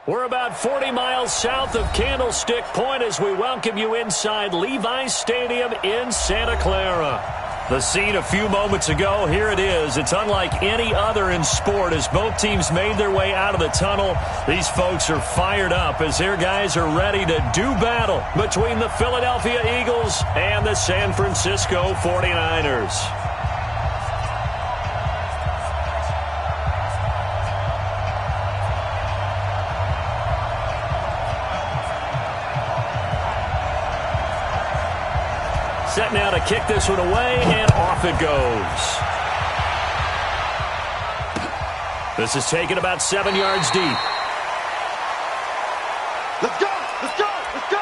We're about 40 miles south of Candlestick Point as we welcome you inside Levi's Stadium in Santa Clara. The scene a few moments ago, here it is. It's unlike any other in sport as both teams made their way out of the tunnel. These folks are fired up as their guys are ready to do battle between the Philadelphia Eagles and the San Francisco 49ers. Set now to kick this one away, and off it goes. This is taken about 7 yards deep. Let's go! Let's go! Let's go!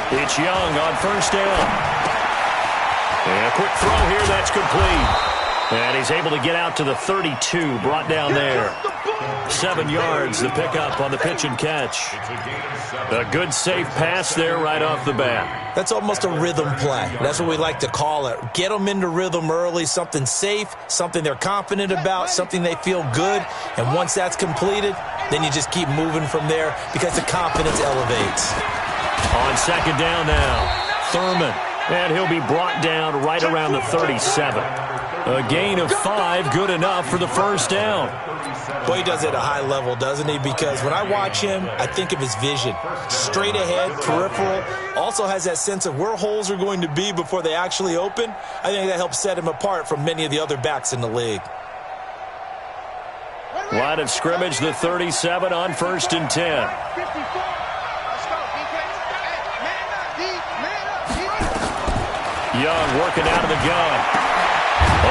It's Young on first down. And a quick throw here, that's complete. And he's able to get out to the 32, brought down there. 7 yards, the pickup on the pitch and catch. A good, safe pass there right off the bat. That's almost a rhythm play. That's what we like to call it. Get them into rhythm early, something safe, something they're confident about, something they feel good. And once that's completed, then you just keep moving from there because the confidence elevates. On second down now, Thurman. And he'll be brought down right around the 37. A gain of 5, good enough for the first down. Boy, he does it at a high level, doesn't he? Because when I watch him, I think of his vision. Straight ahead, peripheral. Also has that sense of where holes are going to be before they actually open. I think that helps set him apart from many of the other backs in the league. Line of scrimmage, the 37 on first and 10. Young working out of the gun.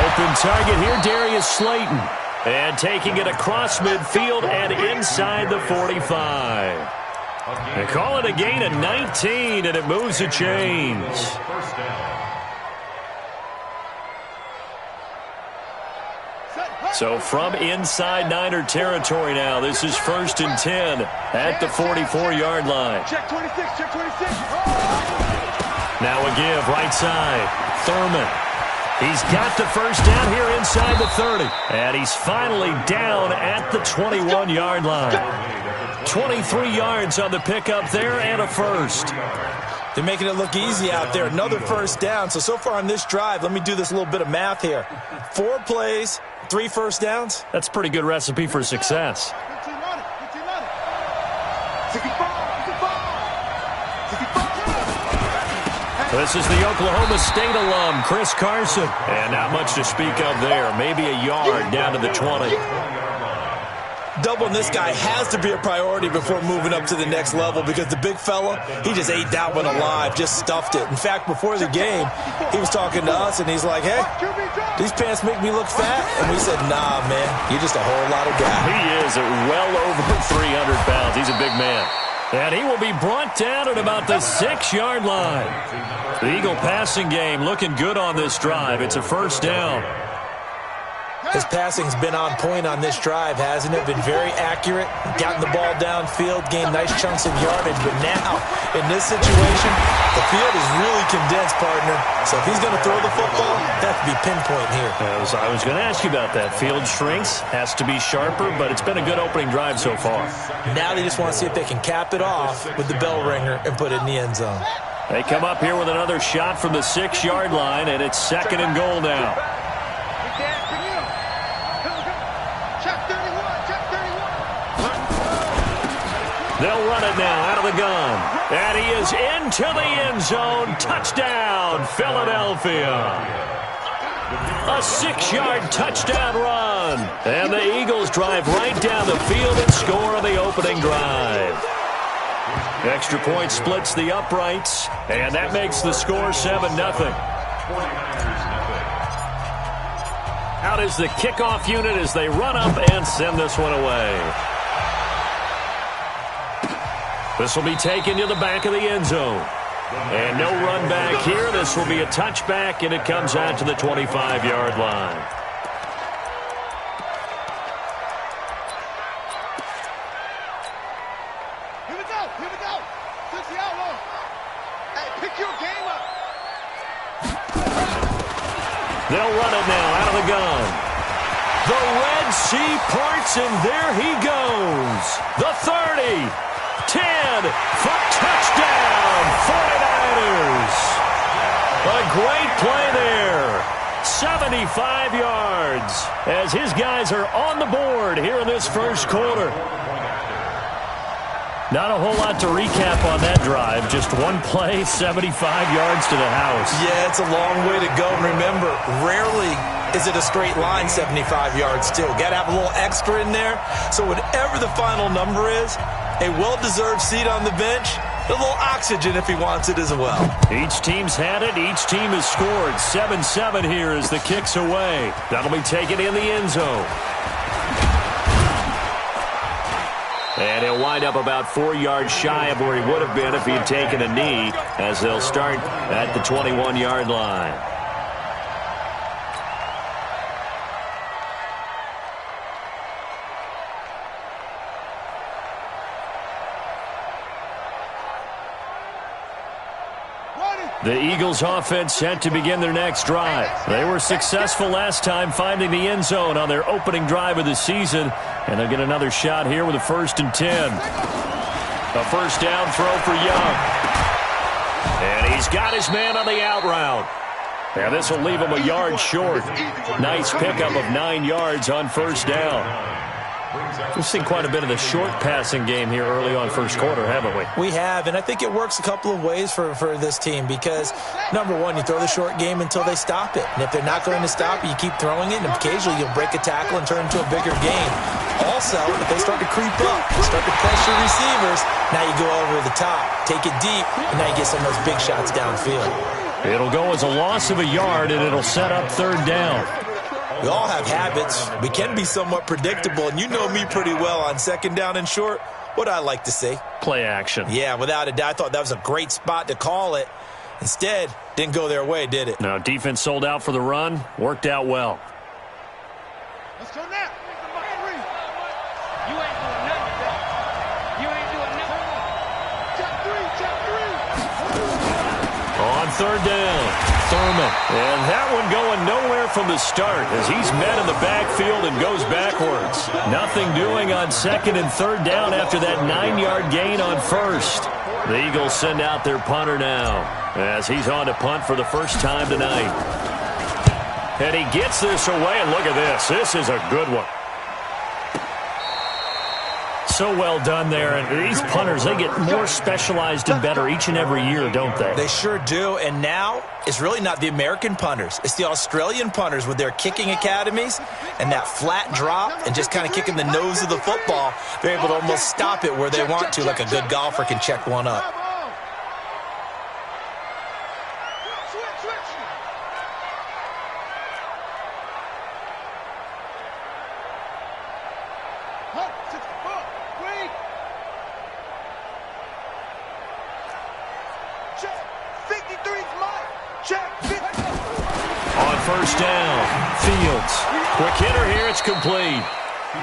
Open target here, Darius Slayton. And taking it across midfield and inside the 45. They call it a gain of 19, and it moves the chains. So from inside Niner territory now, this is first and 10 at the 44-yard line. Check 26, check 26. Now a give, right side. Thurman. He's got the first down here inside the 30. And he's finally down at the 21-yard line. 23 yards on the pickup there and a first. They're making it look easy out there. Another first down. So far on this drive, let me do this little bit of math here. 4 plays, 3 first downs. That's a pretty good recipe for success. 65. This is the Oklahoma State alum, Chris Carson. And not much to speak of there. Maybe a yard down to the 20. Doubling this guy has to be a priority before moving up to the next level because the big fella, he just ate that one alive, just stuffed it. In fact, before the game, he was talking to us, and he's like, hey, these pants make me look fat. And we said, nah, man, you're just a whole lot of guy. He is at well over 300 pounds. He's a big man. And he will be brought down at about the 6-yard line. The Eagle passing game looking good on this drive. It's a first down. His passing's been on point on this drive, hasn't it? Been very accurate, gotten the ball downfield, gained nice chunks of yardage. But now, in this situation, the field is really condensed, partner. So if he's going to throw the football, that could be pinpoint here. I was going to ask you about that. Field shrinks, has to be sharper, but it's been a good opening drive so far. Now they just want to see if they can cap it off with the bell ringer and put it in the end zone. They come up here with another shot from the 6-yard line, and it's second and goal now. They'll run it now out of the gun. And he is into the end zone. Touchdown, Philadelphia. A 6-yard touchdown run. And the Eagles drive right down the field and score on the opening drive. Extra point splits the uprights, and that makes the score 7-0. Out is the kickoff unit as they run up and send this one away. This will be taken to the back of the end zone. And no run back here. This will be a touchback, and it comes out to the 25-yard line. Here we go. Here we go. 60 outlaw. Hey, pick your game up. They'll run it now out of the gun. The Red Sea parts, and there he goes. The 30, 10, for touchdown, 49ers. A great play there. 75 yards as his guys are on the board here in this first quarter. Not a whole lot to recap on that drive. Just one play, 75 yards to the house. Yeah, it's a long way to go. And remember, rarely is it a straight line 75 yards, too. Got to have a little extra in there. So whatever the final number is, a well-deserved seat on the bench, a little oxygen if he wants it as well. Each team's had it. Each team has scored. 7-7 here as the kick's away. That'll be taken in the end zone. And he'll wind up about 4 yards shy of where he would have been if he had taken a knee, as they'll start at the 21-yard line. The Eagles offense set to begin their next drive. They were successful last time finding the end zone on their opening drive of the season, and they'll get another shot here with a 1st and 10. A first down throw for Young. And he's got his man on the out route. And this will leave him a yard short. Nice pickup of 9 yards on first down. We've seen quite a bit of the short passing game here early on first quarter, haven't we? We have, and I think it works a couple of ways for this team because, number one, you throw the short game until they stop it. And if they're not going to stop it, you keep throwing it, and occasionally you'll break a tackle and turn it into a bigger game. Also, if they start to creep up, start to pressure receivers, now you go over the top, take it deep, and now you get some of those big shots downfield. It'll go as a loss of a yard, and it'll set up third down. We all have habits. We can be somewhat predictable, and you know me pretty well on second down and short. What I like to say? Play action. Yeah, without a doubt. I thought that was a great spot to call it. Instead, didn't go their way, did it? No, defense sold out for the run. Worked out well. Let's go now. You ain't doing nothing today. You ain't doing nothing. Check 3. On third down. Thurman. And that one going nowhere from the start as he's met in the backfield and goes backwards. Nothing doing on second and third down after that 9-yard gain on first. The Eagles send out their punter now as he's on to punt for the first time tonight. And he gets this away, and look at this. This is a good one. So well done there, and these punters, they get more specialized and better each and every year, don't they? They sure do, and now it's really not the American punters. It's the Australian punters with their kicking academies and that flat drop and just kind of kicking the nose of the football. They're able to almost stop it where they want to, like a good golfer can check one up. First down, Fields. Quick hitter here, it's complete.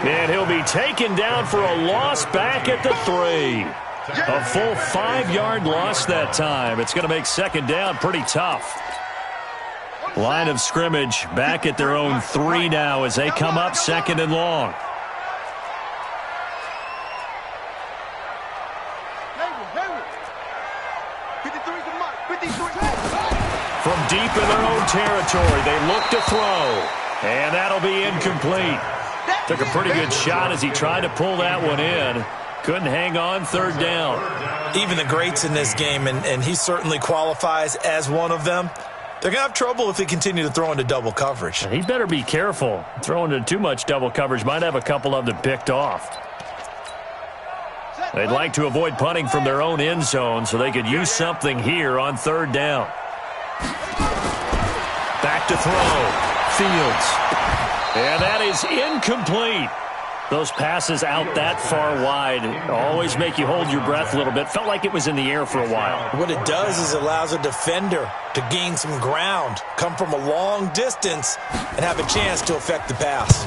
And he'll be taken down for a loss back at the 3. A full 5-yard loss that time. It's going to make second down pretty tough. Line of scrimmage back at their own 3 now as they come up second and long. From deep in their own territory, they look to throw. And that'll be incomplete. Took a pretty good shot as he tried to pull that one in. Couldn't hang on third down. Even the greats in this game, and he certainly qualifies as one of them, they're going to have trouble if they continue to throw into double coverage. He better be careful. Throwing into too much double coverage might have a couple of them picked off. They'd like to avoid punting from their own end zone so they could use something here on third down. Back to throw. Fields. And that is incomplete. Those passes out that far wide always make you hold your breath a little bit. Felt like it was in the air for a while. What it does is it allows a defender to gain some ground, come from a long distance, and have a chance to affect the pass.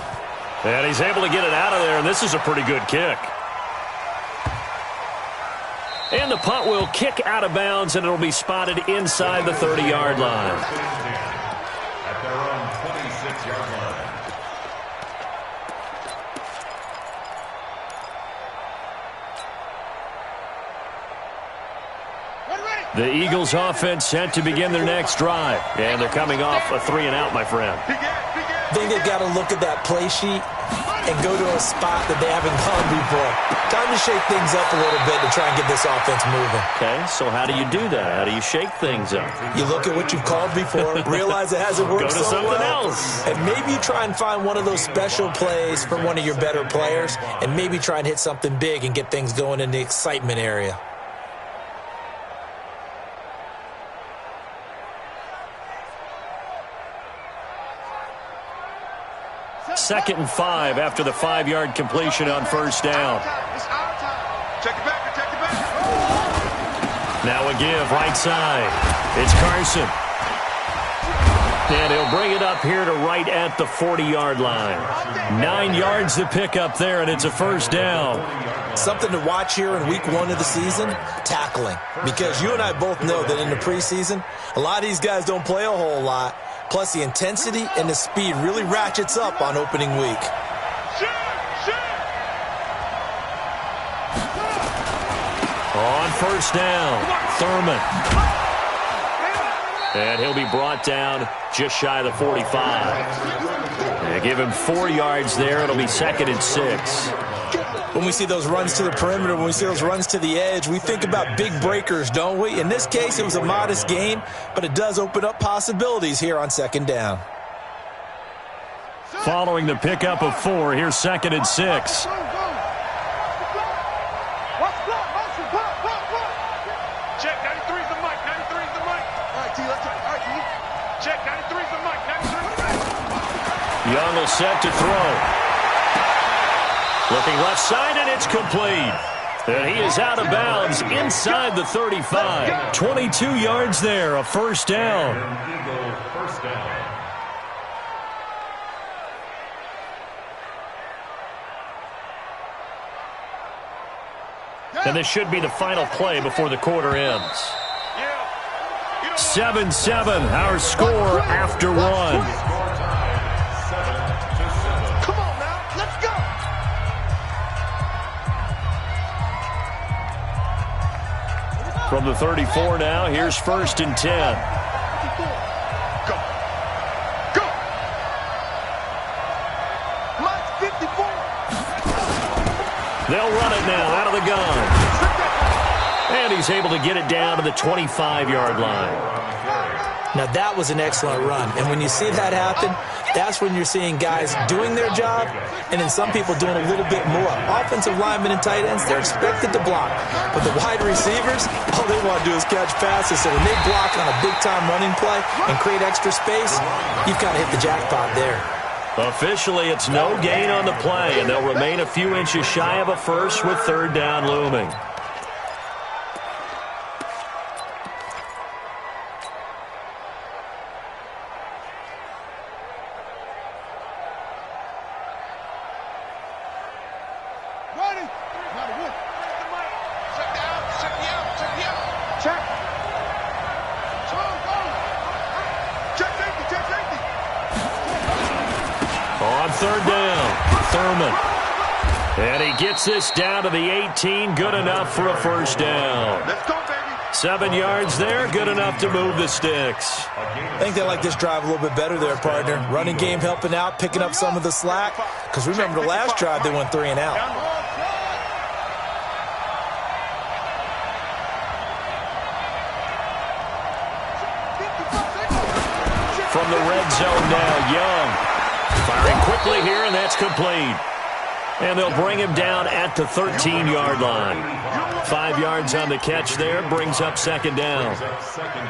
And he's able to get it out of there, and this is a pretty good kick. And the punt will kick out of bounds, and it'll be spotted inside the 30-yard line. At their own 26-yard line. The Eagles offense set to begin their next drive. And they're coming off a 3-and-out, my friend. I think they've got to look at that play sheet and go to a spot that they haven't gone before. Time to shake things up a little bit to try and get this offense moving. Okay, so how do you do that? How do you shake things up? You look at what you've called before, realize it hasn't worked Go to so something well, else. and maybe you try and find one of those special plays from one of your better players, and maybe try and hit something big and get things going in the excitement area. 2nd and 5 after the 5-yard completion on first down. It's our time. Check it back. Check it back. Now a give right side. It's Carson. And he'll bring it up here to right at the 40-yard line. 9 yards to pick up there, and it's a first down. Something to watch here in week 1 of the season, tackling. Because you and I both know that in the preseason, a lot of these guys don't play a whole lot. Plus, the intensity and the speed really ratchets up on opening week. On first down, Thurman. And he'll be brought down just shy of the 45. They give him 4 yards there. It'll be 2nd and 6. When we see those runs to the perimeter, when we see those runs to the edge, we think about big breakers, don't we? In this case, it was a modest gain, but it does open up possibilities here on 2nd down. Following the pickup of 4, here's 2nd and 6. Check, 93's the mic. 93's the mic. All right, T, let's try. All right, T. Check, 93's the mic. 93's. Young will set to throw. Looking left side, and it's complete. And he is out of bounds inside the 35. 22 yards there, a first down. First down. And this should be the final play before the quarter ends. 7-7, our score after 1. Come on now, let's go. From the 34 now, here's 1st and 10. Go. Go. Mike's 54. They'll run it now out of the gun. And he's able to get it down to the 25-yard line. Now, that was an excellent run. And when you see that happen, that's when you're seeing guys doing their job and then some people doing a little bit more. Offensive linemen and tight ends, they're expected to block. But the wide receivers, all they want to do is catch passes. So when they block on a big-time running play and create extra space, you've got to hit the jackpot there. Officially, it's no gain on the play, and they'll remain a few inches shy of a first with 3rd down looming. Ready? Check the out. Check the out. Check the out. Check. Check safety. Check safety. On 3rd down, Thurman. And he gets this down to the 18, good enough for a first down. Let's go, baby. 7 yards there, good enough to move the sticks. I think they like this drive a little bit better there, partner. Running game helping out, picking up some of the slack. Because remember, the last drive, they went 3 and out. From the red zone now, Young. Firing quickly here, and that's complete. And they'll bring him down at the 13-yard line. 5 yards on the catch there, brings up second down.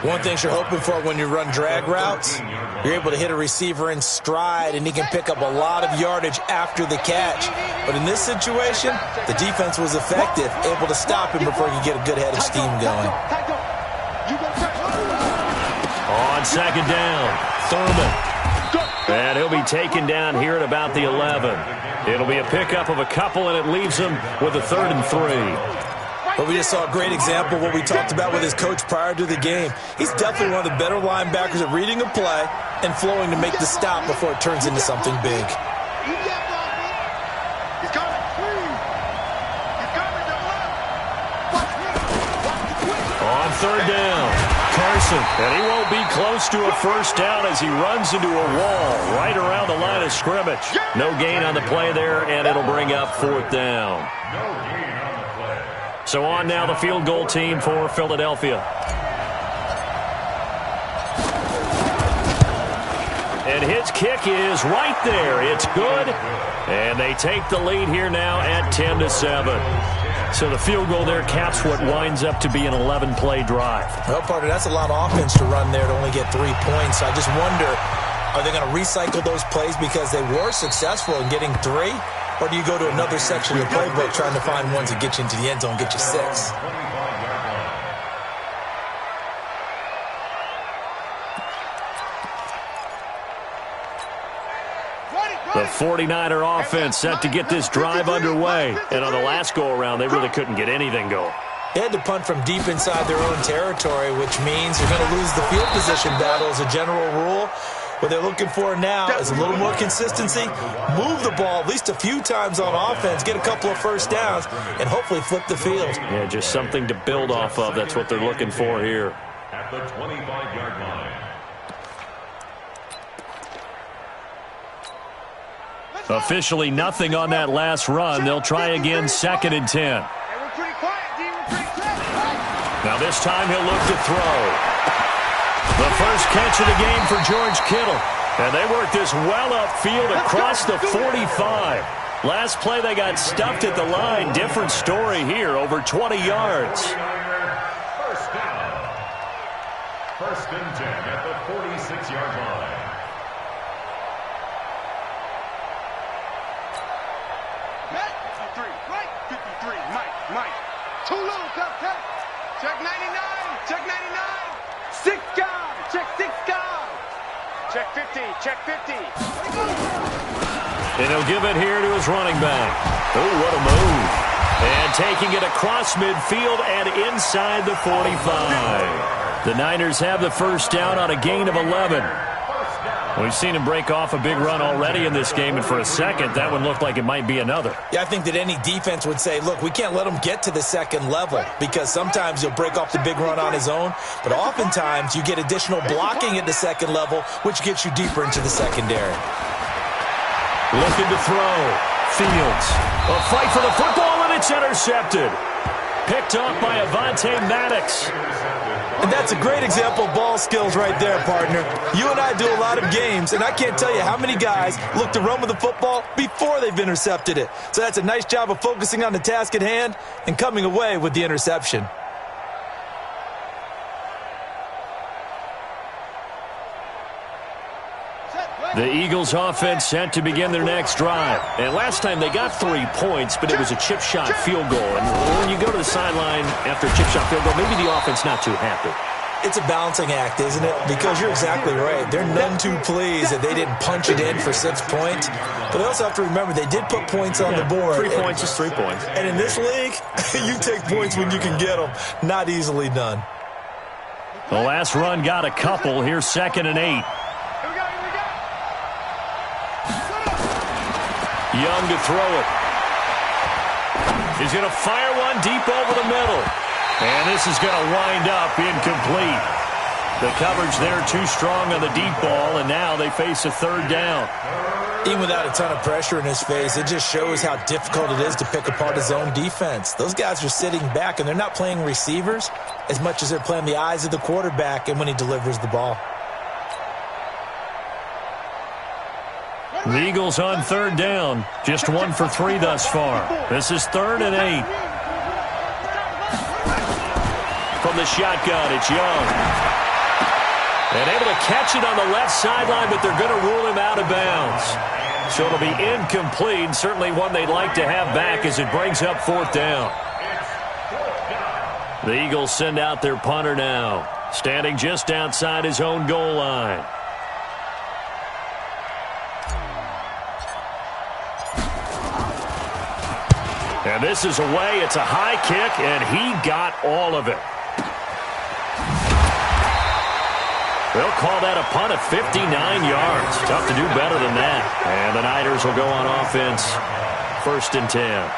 One thing you're hoping for when you run drag routes, you're able to hit a receiver in stride, and he can pick up a lot of yardage after the catch. But in this situation, the defense was effective, able to stop him before he could get a good head of steam going. On second down, Thurman. And he'll be taken down here at about the 11. It'll be a pickup of a couple, and it leaves him with a 3rd and 3. But we just saw a great example of what we talked about with his coach prior to the game. He's definitely one of the better linebackers at reading a play and flowing to make the stop before it turns into something big. On third down, Carson, and he won't be close to a first down as he runs into a wall right around the line of scrimmage. No gain on the play there, and it'll bring up 4th down. So on now the field goal team for Philadelphia. And his kick is right there. It's good, and they take the lead here now at 10-7. So the field goal there caps what winds up to be an 11-play drive. Well, partner, that's a lot of offense to run there to only get 3 points. I just wonder, are they going to recycle those plays because they were successful in getting 3? Or do you go to another section of the playbook trying to find ones that get you into the end zone, get you 6? The 49er offense set to get this drive underway. And on the last go-around, they really couldn't get anything going. They had to punt from deep inside their own territory, which means you're going to lose the field position battle as a general rule. What they're looking for now is a little more consistency, move the ball at least a few times on offense, get a couple of first downs, and hopefully flip the field. Yeah, just something to build off of. That's what they're looking for here. At the 25-yard line. Officially nothing on that last run. They'll try again, 2nd and 10. Now this time he'll look to throw. The first catch of the game for George Kittle. And they work this well upfield across the 45. Last play they got stuffed at the line. Different story here, over 20 yards. First down. 1st and 10 at the 46-yard line. Mike. Too low, check. Check 99. Check 99. 6 guard. Check 6 guard. Check 50. Check 50. And he'll give it here to his running back. Oh, what a move. And taking it across midfield and inside the 45. The Niners have the first down on a gain of 11. We've seen him break off a big run already in this game, and for a second, that one looked like it might be another. Yeah, I think that any defense would say, look, we can't let him get to the second level because sometimes he'll break off the big run on his own, but oftentimes you get additional blocking at the second level, which gets you deeper into the secondary. Looking to throw. Fields. A fight for the football, and it's intercepted. Picked off by Avonte Maddox. And that's a great example of ball skills right there, partner. You and I do a lot of games, and I can't tell you how many guys look to run with the football before they've intercepted it. So that's a nice job of focusing on the task at hand and coming away with the interception. The Eagles offense set to begin their next drive. And last time they got 3 points, but it was a chip shot field goal. And when you go to the sideline after a chip shot field goal, maybe the offense not too happy. It's a balancing act, isn't it? Because you're exactly right. They're none too pleased that they didn't punch it in for 6 points. But they also have to remember they did put points on the board. 3 points is 3 points. And in this league, you take points when you can get them. Not easily done. The last run got a couple. Here's 2nd and 8. Young to throw it. He's going to fire one deep over the middle. And this is going to wind up incomplete. The coverage there too strong on the deep ball, and now they face a 3rd down. Even without a ton of pressure in his face, it just shows how difficult it is to pick apart his own defense. Those guys are sitting back, and they're not playing receivers as much as they're playing the eyes of the quarterback and when he delivers the ball. The Eagles on third down. Just 1 for 3 thus far. This is 3rd and 8. From the shotgun, it's Young. And able to catch it on the left sideline, but they're going to rule him out of bounds. So it'll be incomplete. Certainly one they'd like to have back as it brings up 4th down. The Eagles send out their punter now, standing just outside his own goal line. And this is away. It's a high kick, and he got all of it. They'll call that a punt of 59 yards. Tough to do better than that. And the Niners will go on offense. 1st and 10.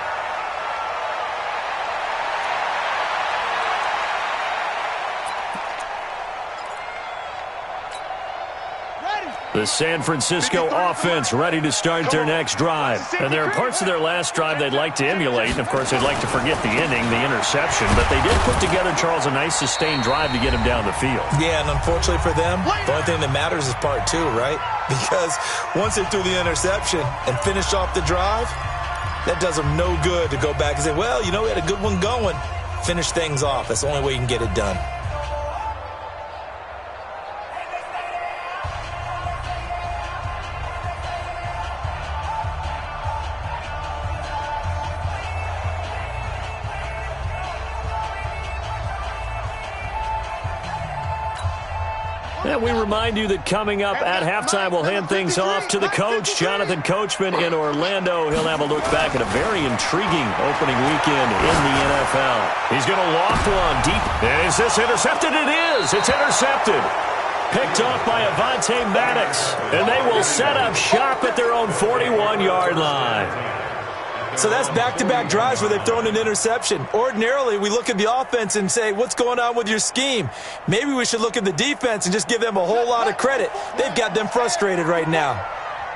The San Francisco offense ready to start their next drive. And there are parts of their last drive they'd like to emulate. And, of course, they'd like to forget the ending, the interception. But they did put together, Charles, a nice sustained drive to get him down the field. Yeah, and unfortunately for them, the only thing that matters is part 2, right? Because once they threw the interception and finished off the drive, that does them no good to go back and say, well, you know, we had a good one going. Finish things off. That's the only way you can get it done. And we remind you that coming up at halftime, we'll hand things off to the coach, Jonathan Coachman in Orlando. He'll have a look back at a very intriguing opening weekend in the NFL. He's going to loft one deep. And is this intercepted? It is. It's intercepted. Picked off by Avonte Maddox. And they will set up shop at their own 41-yard line. So that's back-to-back drives where they've thrown an interception. Ordinarily, we look at the offense and say, what's going on with your scheme? Maybe we should look at the defense and just give them a whole lot of credit. They've got them frustrated right now.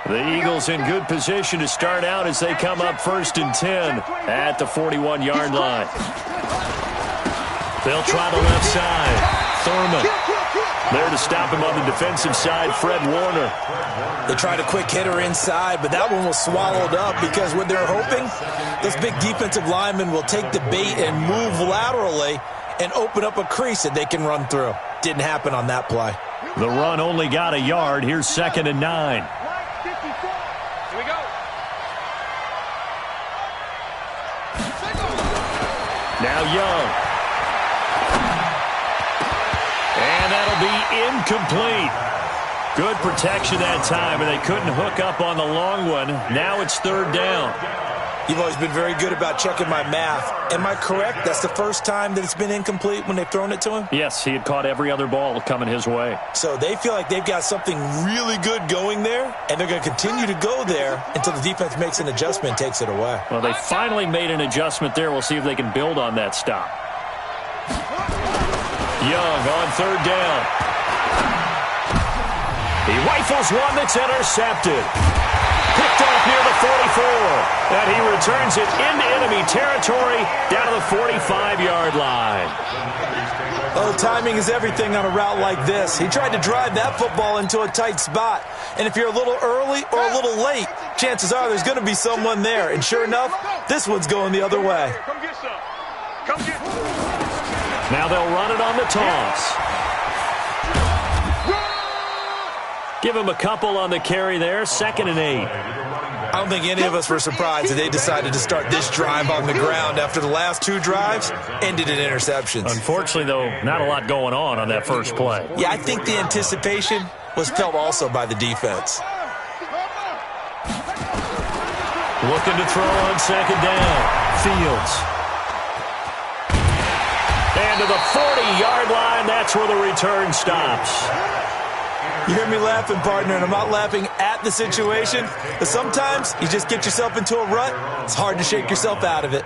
The Eagles in good position to start out as they come up 1st and 10 at the 41-yard line. They'll try the left side. Thurman. There to stop him on the defensive side, Fred Warner. They tried a quick hitter inside, but that one was swallowed up because what they're hoping, those big defensive linemen will take the bait and move laterally and open up a crease that they can run through. Didn't happen on that play. The run only got a yard. Here's 2nd and 9. Here we go. Now Young. And that'll be incomplete. Good protection that time, and they couldn't hook up on the long one. Now it's 3rd down. You've always been very good about checking my math. Am I correct? That's the first time that it's been incomplete when they've thrown it to him? Yes, he had caught every other ball coming his way. So they feel like they've got something really good going there, and they're going to continue to go there until the defense makes an adjustment and takes it away. Well, they finally made an adjustment there. We'll see if they can build on that stop. Young on 3rd down. He rifles one that's intercepted. Picked off near the 44. And he returns it into enemy territory down to the 45-yard line. Oh, timing is everything on a route like this. He tried to drive that football into a tight spot. And if you're a little early or a little late, chances are there's going to be someone there. And sure enough, this one's going the other way. Come get some. Come get some. Now they'll run it on the toss. Give him a couple on the carry there. 2nd and 8. I don't think any of us were surprised that they decided to start this drive on the ground after the last 2 drives ended in interceptions. Unfortunately, though, not a lot going on that first play. Yeah, I think the anticipation was felt also by the defense. Looking to throw on 2nd down. Fields. And to the 40-yard line, that's where the return stops. You hear me laughing, partner, and I'm not laughing at the situation, but sometimes you just get yourself into a rut. It's hard to shake yourself out of it.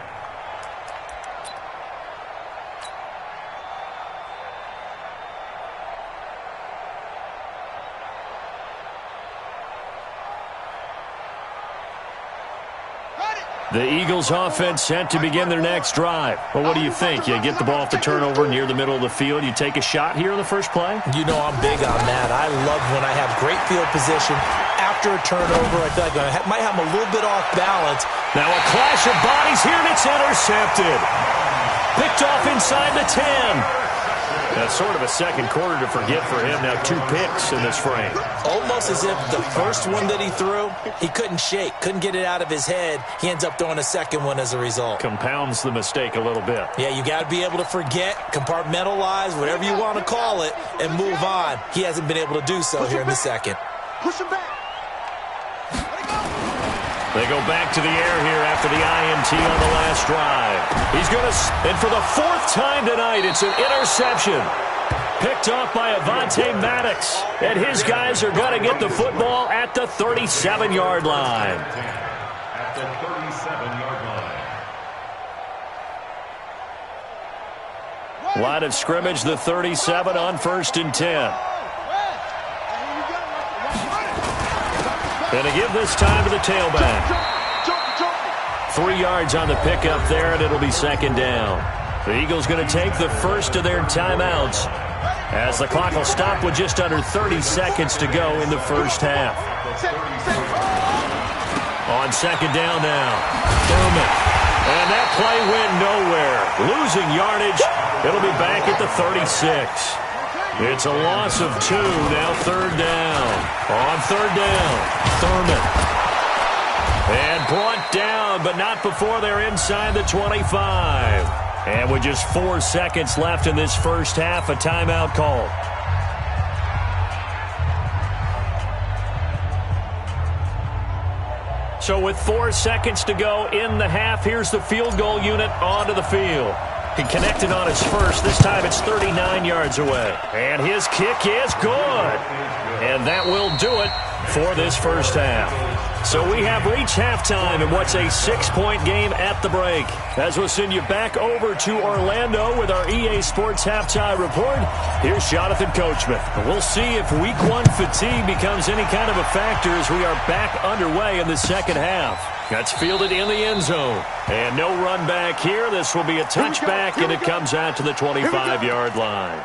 The Eagles offense set to begin their next drive. Well, what do you think? You get the ball off the turnover near the middle of the field. You take a shot here in the first play? You know I'm big on that. I love when I have great field position. After a turnover, I feel like I might have them a little bit off balance. Now a clash of bodies here, and it's intercepted. Picked off inside the 10. That's sort of a second quarter to forget for him. Now 2 picks in this frame. Almost as if the first one that he threw, he couldn't shake, couldn't get it out of his head. He ends up throwing a second one as a result. Compounds the mistake a little bit. Yeah, you got to be able to forget, compartmentalize, whatever you want to call it, and move on. He hasn't been able to do so here in the second. Push him back. They go back to the air here after the INT on the last drive. He's going to, and for the 4th time tonight, it's an interception. Picked off by Avonte Maddox. And his guys are going to get the football at the 37-yard line. At the 37-yard line. Line of scrimmage, the 37 on 1st and 10. Going to give this time to the tailback. 3 yards on the pickup there, and it'll be 2nd down. The Eagles going to take the first of their timeouts as the clock will stop with just under 30 seconds to go in the first half. On 2nd down now, Thurman. And that play went nowhere. Losing yardage. It'll be back at the 36. It's a loss of 2, now 3rd down. On 3rd down, Thurman. And brought down, but not before they're inside the 25. And with just 4 seconds left in this first half, a timeout call. So with 4 seconds to go in the half, here's the field goal unit onto the field. He connected on his first. This time it's 39 yards away. And his kick is good. And that will do it for this first half. So we have reached halftime in what's a 6-point game at the break. As we'll send you back over to Orlando with our EA Sports Halftime Report, here's Jonathan Coachman. We'll see if Week 1 fatigue becomes any kind of a factor as we are back underway in the second half. That's fielded in the end zone. And no run back here. This will be a touchback, and it comes out to the 25-yard line.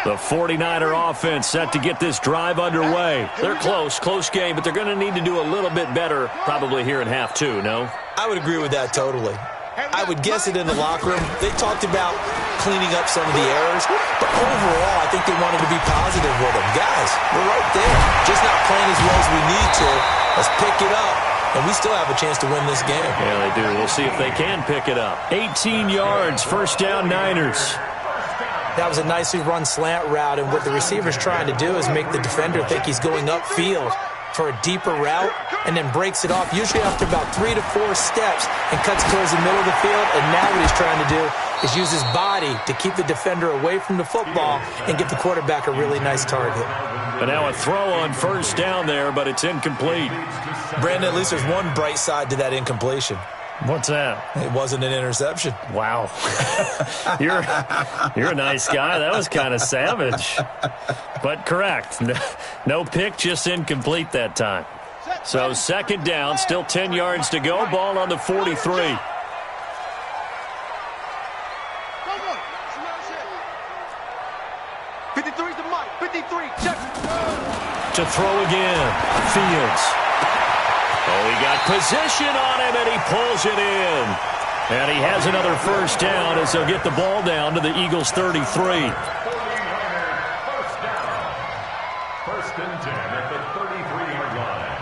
The 49er offense set to get this drive underway. They're close game, but they're going to need to do a little bit better probably here in half 2, no? I would agree with that totally. I would guess it in the locker room. They talked about cleaning up some of the errors, but overall, I think they wanted to be positive with them. Guys, we're right there. Just not playing as well as we need to. Let's pick it up, and we still have a chance to win this game. Yeah, they do. We'll see if they can pick it up. 18 yards, 1st down Niners. That was a nicely run slant route, and what the receiver's trying to do is make the defender think he's going upfield for a deeper route, and then breaks it off, usually after about 3 to 4 steps, and cuts towards the middle of the field. And now what he's trying to do is use his body to keep the defender away from the football and give the quarterback a really nice target. But now a throw on 1st down there, but it's incomplete. Brandon, at least there's one bright side to that incompletion. What's that? It wasn't an interception. Wow. You're a nice guy. That was kind of savage. But correct. No pick, just incomplete that time. So 2nd down, still 10 yards to go. Ball on the 43. To throw again. Fields. Oh, he got position on him, and he pulls it in. And he has another 1st down as they'll get the ball down to the Eagles' 33. 49ers, 1st down. 1st and 10 at the 33-yard line.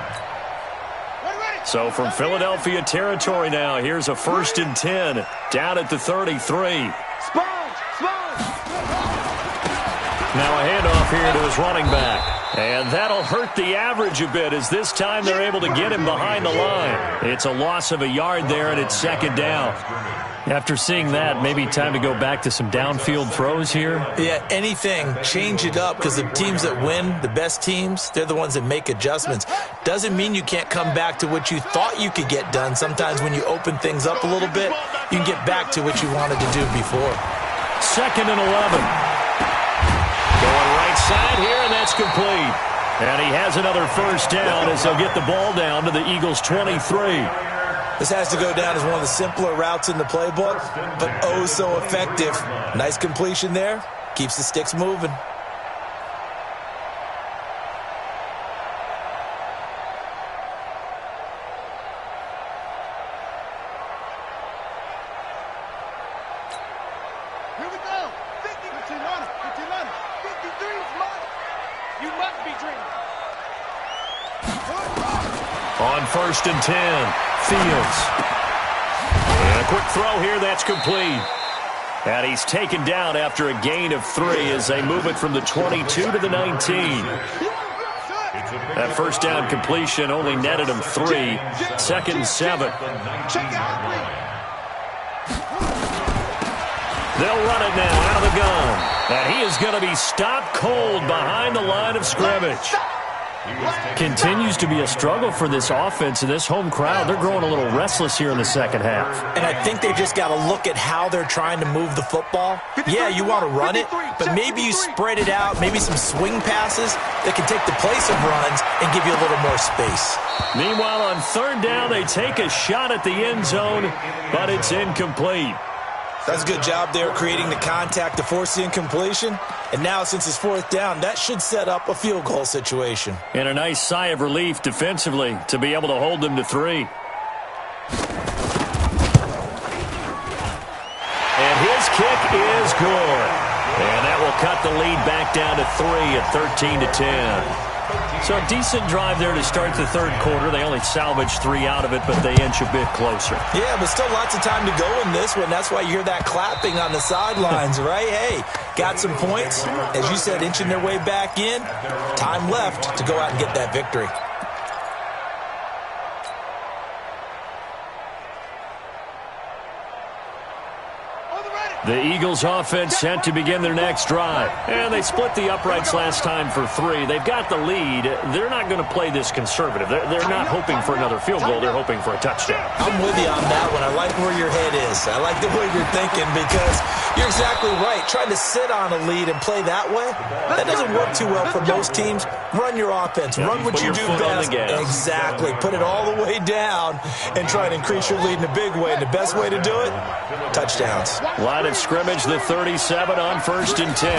So from Philadelphia territory now, here's a 1st and 10 down at the 33. Now a handoff here to his running back. And that'll hurt the average a bit as this time they're able to get him behind the line. It's a loss of a yard there, and it's 2nd down. After seeing that, maybe time to go back to some downfield throws here? Yeah, anything. Change it up, because the teams that win, the best teams, they're the ones that make adjustments. Doesn't mean you can't come back to what you thought you could get done. Sometimes when you open things up a little bit, you can get back to what you wanted to do before. 2nd and 11. Going right side here, and that's complete. And he has another first down as they'll get the ball down to the Eagles' 23. This has to go down as one of the simpler routes in the playbook, but oh so effective. Nice completion there. Keeps the sticks moving. Here we go. 50. 15 on it. 15 on it. 53's mine. You must be dreaming. On 1st and 10, Fields. And a quick throw here, that's complete. And he's taken down after a gain of 3 as they move it from the 22 to the 19. That first down completion only netted him 3. 2nd and 7. They'll run it now out of the gun. And he is going to be stopped cold behind the line of scrimmage. Continues to be a struggle for this offense and this home crowd. They're growing a little restless here in the second half. And I think they've just got to look at how they're trying to move the football. Yeah, you want to run it, but maybe you spread it out, maybe some swing passes that can take the place of runs and give you a little more space. Meanwhile, on 3rd down, they take a shot at the end zone, but it's incomplete. That's a good job there creating the contact to force the incompletion. And now, since it's 4th down, that should set up a field goal situation. And a nice sigh of relief defensively to be able to hold them to 3. And his kick is good. And that will cut the lead back down to 3 at 13-10. So a decent drive there to start the 3rd quarter. They only salvaged 3 out of it, but they inch a bit closer. Yeah, but still lots of time to go in this one. That's why you hear that clapping on the sidelines, right? Hey, got some points. As you said, inching their way back in. Time left to go out and get that victory. The Eagles offense set to begin their next drive. And they split the uprights last time for 3. They've got the lead. They're not going to play this conservative. They're not hoping for another field goal. They're hoping for a touchdown. I'm with you on that one. I like where your head is. I like the way you're thinking because you're exactly right. Trying to sit on a lead and play that way, that doesn't work too well for most teams. Run your offense. Run what you do best. Exactly. Put it all the way down and try and increase your lead in a big way. And the best way to do it, touchdowns. Line of scrimmage, the 37 on 1st and 10.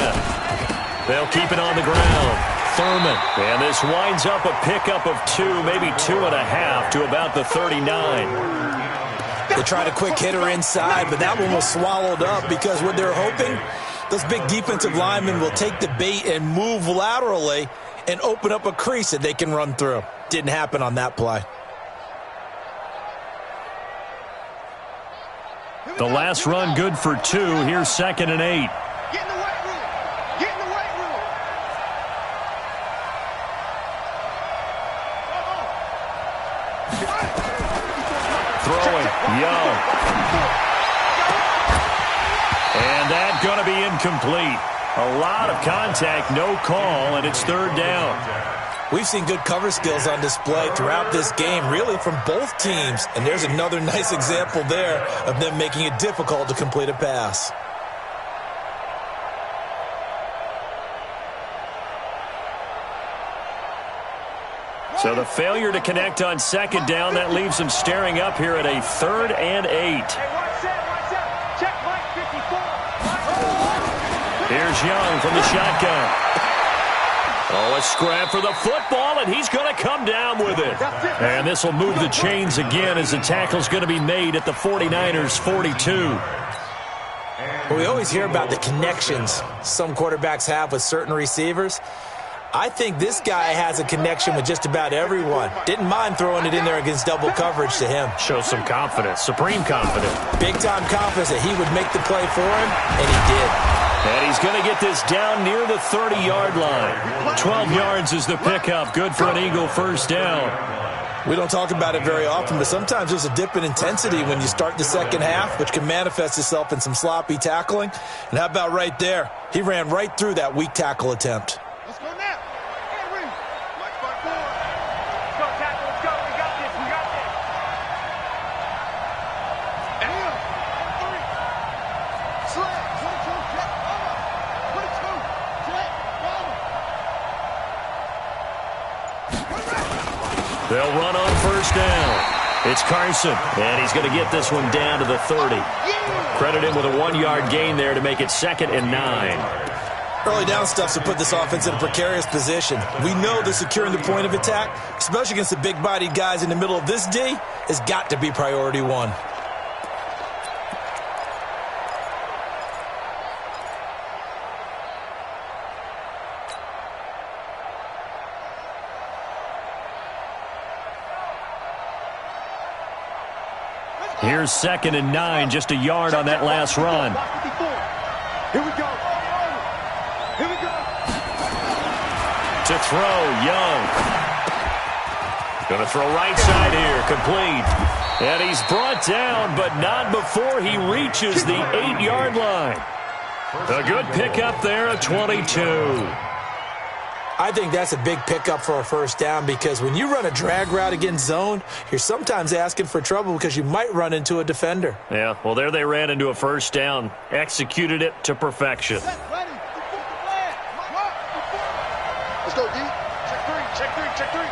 They'll keep it on the ground. Thurman. And this winds up a pickup of 2, maybe 2.5 to about the 39. They tried a quick hitter inside, but that one was swallowed up because what they're hoping, those big defensive linemen will take the bait and move laterally and open up a crease that they can run through. Didn't happen on that play. The last run good for 2. Here's 2nd and 8. Get in the weight room. Get in the weight room. Throwing. Young. And that's going to be incomplete. A lot of contact, no call, and it's 3rd down. We've seen good cover skills on display throughout this game, really from both teams. And there's another nice example there of them making it difficult to complete a pass. So the failure to connect on 2nd down, that leaves them staring up here at a 3rd and 8. Hey, watch out. Check Mike 54. Here's Young from the shotgun. Oh, a scrap for the football, and he's going to come down with it. And this will move the chains again as the tackle's going to be made at the 49ers' 42. Well, we always hear about the connections some quarterbacks have with certain receivers. I think this guy has a connection with just about everyone. Didn't mind throwing it in there against double coverage to him. Shows some confidence, supreme confidence. Big-time confidence that he would make the play for him, and he did. And he's going to get this down near the 30-yard line. 12 yards is the pickup. Good for an Eagle first down. We don't talk about it very often, but sometimes there's a dip in intensity when you start the second half, which can manifest itself in some sloppy tackling. And how about right there? He ran right through that weak tackle attempt. Let's go now. Henry. Mike 5-4. Let's go, tackle. Let's go. We got this. We got this. And 3. Sled. They'll run on first down. It's Carson, and he's going to get this one down to the 30. Credit him with a 1-yard gain there to make it 2nd and 9. Early down stuff to put this offense in a precarious position. We know that securing the point of attack, especially against the big-bodied guys in the middle of this D, has got to be priority one. Here's 2nd and 9, just a yard on that last run. Here we go. Here we go. To throw, Young. Going to throw right side here, complete. And he's brought down, but not before he reaches the 8-yard line. A good pickup there at 22. I think that's a big pickup for a first down because when you run a drag route against zone, you're sometimes asking for trouble because you might run into a defender. Yeah, well, there they ran into a first down. Executed it to perfection. Let's go, D. Check three, check three, check three.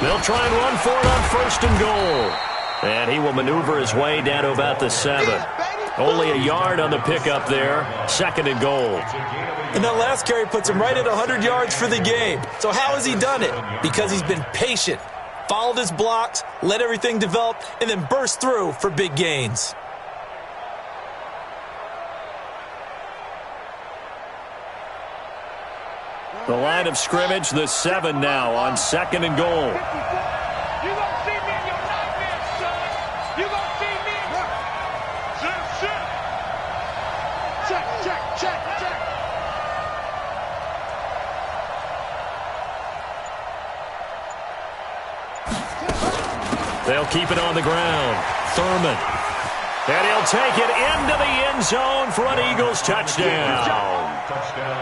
They'll try and run for it on 1st and goal. And he will maneuver his way down to about the 7. Only a yard on the pickup there. 2nd and goal. And that last carry puts him right at 100 yards for the game. So how has he done it? Because he's been patient, followed his blocks, let everything develop, and then burst through for big gains. The line of scrimmage, the 7 now on 2nd and goal. You gonna see me in your nightmares, son. You gonna see me. Check, check, check, check. They'll keep it on the ground. Thurman. And he'll take it into the end zone for an Eagles touchdown.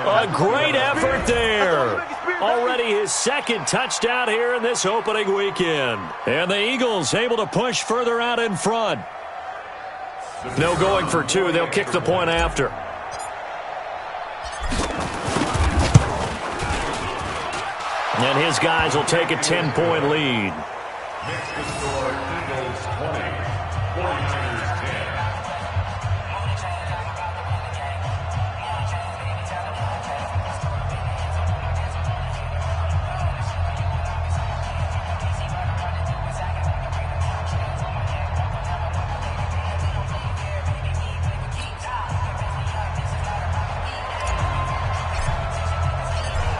A great effort there. Already his 2nd touchdown here in this opening weekend. And the Eagles able to push further out in front. No going for 2. They'll kick the point after. And his guys will take a 10-point lead. Next to score, Eagles 20, 49ers 10.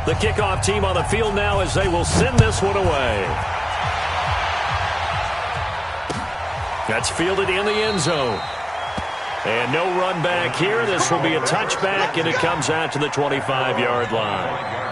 The kickoff team on the field now as they will send this one away. That's fielded in the end zone. And no run back here. This will be a touchback, and it comes out to the 25-yard line.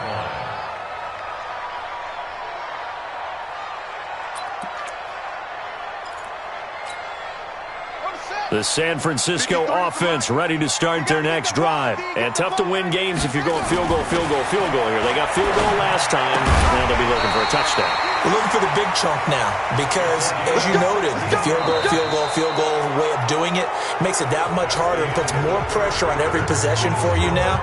The San Francisco offense ready to start their next drive. And tough to win games if you're going field goal, field goal, field goal here. They got field goal last time. Now they'll be looking for a touchdown. We're looking for the big chunk now because, as you noted, the field goal way of doing it makes it that much harder and puts more pressure on every possession for you now.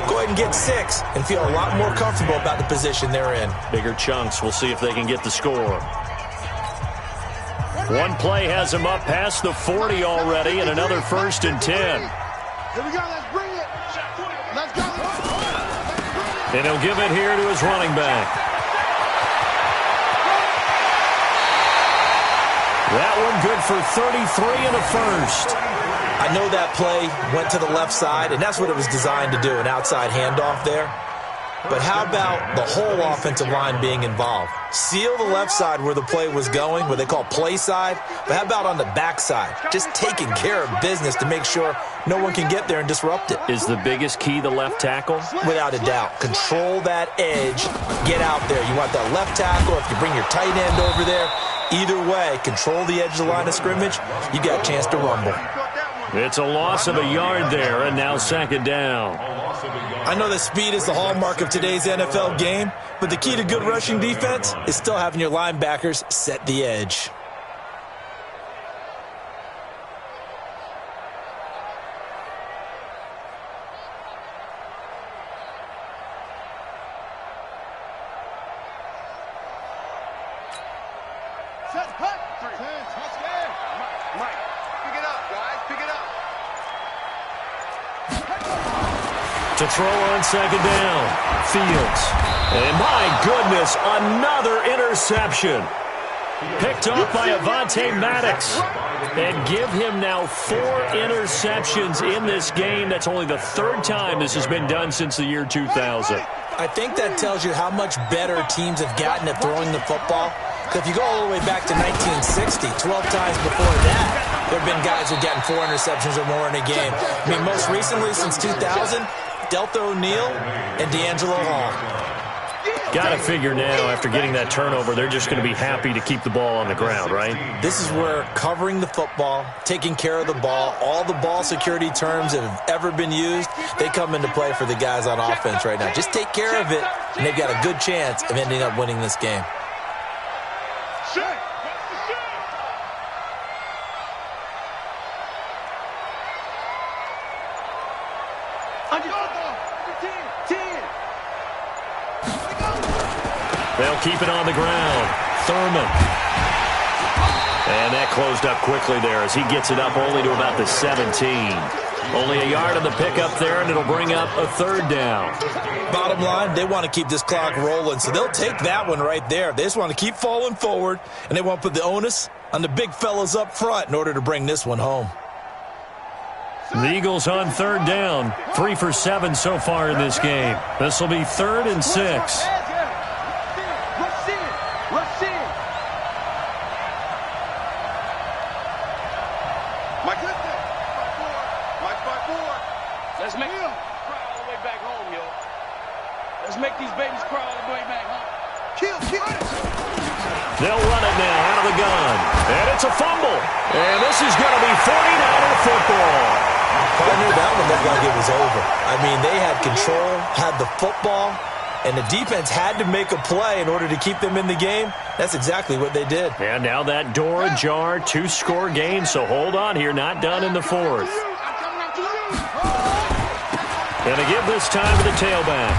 Go ahead and get 6 and feel a lot more comfortable about the position they're in. Bigger chunks. We'll see if they can get the score. One play has him up past the 40 already, and another 1st and 10. Here we go, let's bring it. Let's go. And he'll give it here to his running back. That one good for 33 and a 1st. I know that play went to the left side, and that's what it was designed to do, an outside handoff there. But how about the whole offensive line being involved? Seal the left side where the play was going, what they call play side. But how about on the back side? Just taking care of business to make sure no one can get there and disrupt it. Is the biggest key the left tackle? Without a doubt. Control that edge. Get out there. You want that left tackle, if you bring your tight end over there. Either way, control the edge of the line of scrimmage. You got a chance to rumble. It's a loss of a yard there, and now 2nd down. I know that speed is the hallmark of today's NFL game, but the key to good rushing defense is still having your linebackers set the edge. Mike, pick it up, guys. Pick it up. To throw on second down. Fields. And my goodness, another interception. Picked off by Avonte Maddox. And give him now 4 interceptions in this game. That's only the 3rd time this has been done since the year 2000. I think that tells you how much better teams have gotten at throwing the football. If you go all the way back to 1960, 12 times before that, there have been guys who've gotten 4 interceptions or more in a game. I mean, most recently, since 2000, Delta O'Neal and D'Angelo Hall. Got to figure now, after getting that turnover, they're just going to be happy to keep the ball on the ground, right? This is where covering the football, taking care of the ball, all the ball security terms that have ever been used, they come into play for the guys on offense right now. Just take care of it, and they've got a good chance of ending up winning this game. They'll keep it on the ground. Thurman. And that closed up quickly there as he gets it up only to about the 17. Only a yard on the pickup there, and it'll bring up a 3rd down. Bottom line, they want to keep this clock rolling, so they'll take that one right there. They just want to keep falling forward, and they want to put the onus on the big fellas up front in order to bring this one home. The Eagles on 3rd down. 3 for 7 so far in this game. This will be 3rd and 6. Let's make them cry all the way back home, yo. Let's make these babies cry all the way back home. Kill. They'll run it now out of the gun. And it's a fumble. And this is going to be 49er football. Partner, that one looked like it was over. I mean, they had control, had the football, and the defense had to make a play in order to keep them in the game. That's exactly what they did. And now that door ajar, 2-score game, so hold on here, not done in the 4th. And to give this time to the tailback.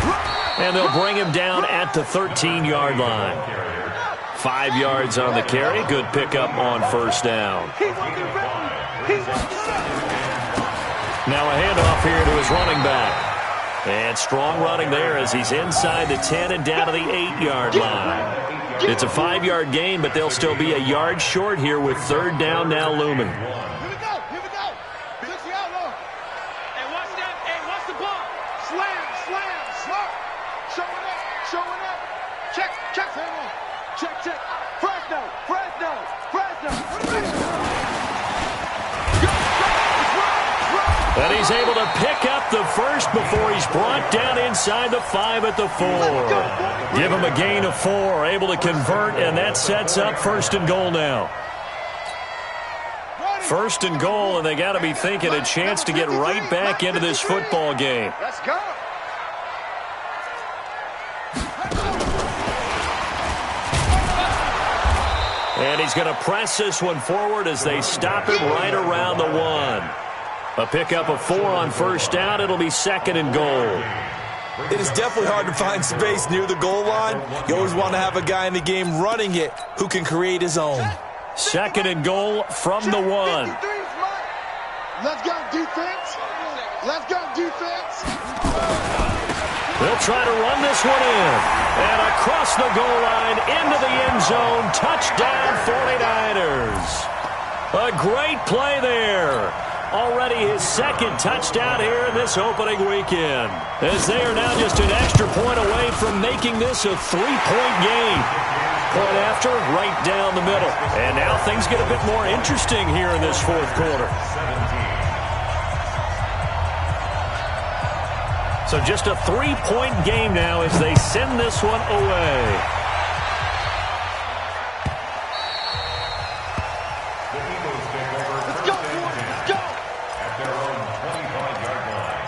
And they'll bring him down at the 13-yard line. 5 yards on the carry. Good pickup on 1st down. Now a handoff here to his running back. And strong running there as he's inside the 10 and down to the 8-yard line. It's a 5-yard gain, but they'll still be a yard short here with 3rd down now looming. Check. Fresno. And he's able to pick up the first before he's brought down inside the 5 at the 4. Give him a gain of 4, able to convert, and that sets up 1st and goal now. 1st and goal, and they got to be thinking a chance to get right back into this football game. Let's go. And he's going to press this one forward as they stop him right around the 1. A pickup of 4 on 1st down. It'll be 2nd and goal. It is definitely hard to find space near the goal line. You always want to have a guy in the game running it who can create his own. 2nd and goal from the 1. Let's go, defense. They'll try to run this one in. And across the goal line, into the end zone. Touchdown, 49ers. A great play there. Already his 2nd touchdown here in this opening weekend. As they are now just an extra point away from making this a 3-point game. Point after, right down the middle. And now things get a bit more interesting here in this 4th quarter. So just a 3-point game now as they send this one away. The Eagles take over first and 10 at their own 25-yard line.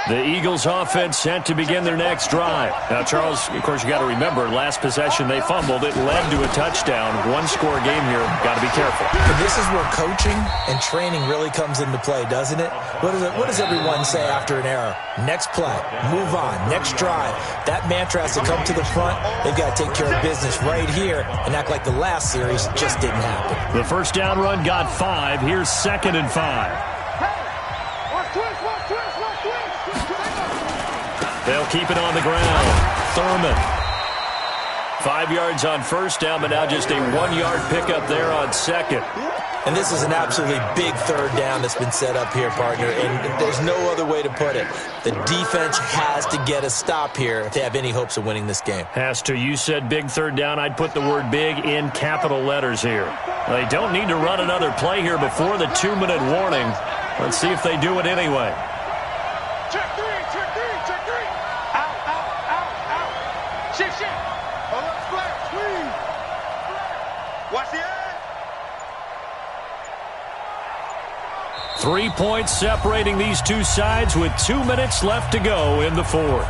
The Eagles offense set to begin their next drive. Now, Charles, of course, you got to remember, last possession they fumbled. It led to a touchdown. One-score game here. Got to be careful. And this is where coaching and training really comes into play, doesn't it? What does everyone say after an error? Next play, move on, next drive. That mantra has to come to the front. They've got to take care of business right here and act like the last series just didn't happen. The first down run got 5. Here's 2nd and 5. They'll keep it on the ground. Thurman. 5 yards on first down, but now just a 1-yard pickup there on second. And this is an absolutely big third down that's been set up here, partner, and there's no other way to put it. The defense has to get a stop here if they have any hopes of winning this game. Has to. You said big third down. I'd put the word big in capital letters here. They don't need to run another play here before the 2-minute warning. Let's see if they do it anyway. Check three. Out. Shit. Hold up, flat, please. Watch the edge. 3 points separating these two sides with 2 minutes left to go in the fourth.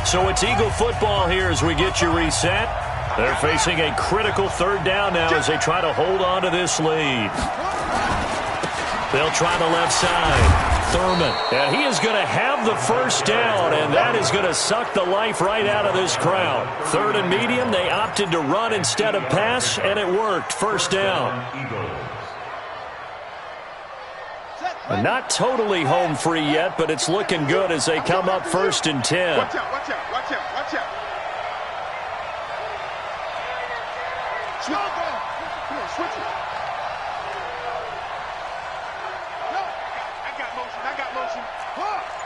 So it's Eagle football here as we get you reset. They're facing a critical third down now as they try to hold on to this lead. They'll try the left side. Thurman. And he is going to have the first down, and that is going to suck the life right out of this crowd. 3rd and medium, they opted to run instead of pass, and it worked. First down. Not totally home free yet, but it's looking good as they come up 1st and 10. Watch out. Switch it. No, I got motion.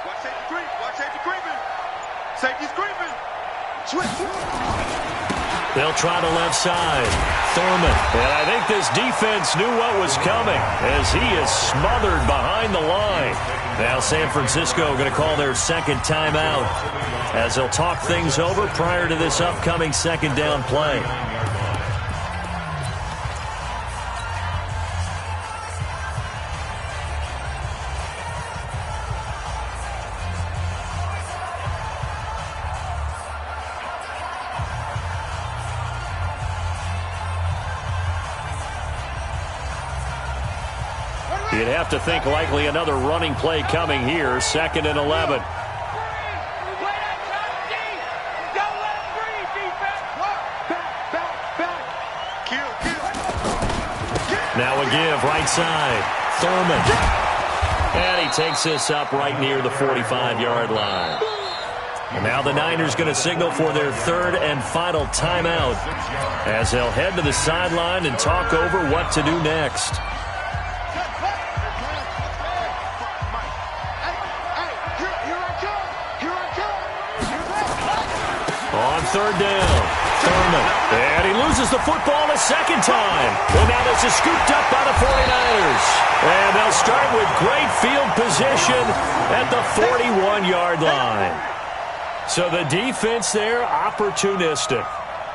Watch safety creeping. Safety's creeping. Switch. They'll try the left side. Thurman. And I think this defense knew what was coming as he is smothered behind the line. Now San Francisco going to call their second timeout as they'll talk things over prior to this upcoming second down play. You'd have to think likely another running play coming here. 2nd and 11. Now a give, right side. Thurman. And he takes this up right near the 45-yard line. And now the Niners going to signal for their 3rd and final timeout as they'll head to the sideline and talk over what to do next. On 3rd down, Thurman. And he loses the football a second time. And now this is scooped up by the 49ers. And they'll start with great field position at the 41-yard line. So the defense there, opportunistic.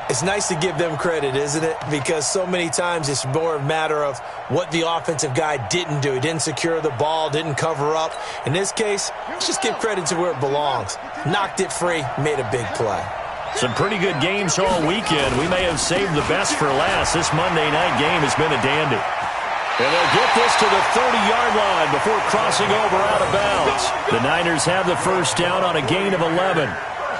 It's nice to give them credit, isn't it? Because so many times it's more a matter of what the offensive guy didn't do. He didn't secure the ball, didn't cover up. In this case, let's just give credit to where it belongs. Knocked it free, made a big play. Some pretty good games all weekend. We may have saved the best for last. This Monday night game has been a dandy. And they'll get this to the 30-yard line before crossing over out of bounds. The Niners have the first down on a gain of 11.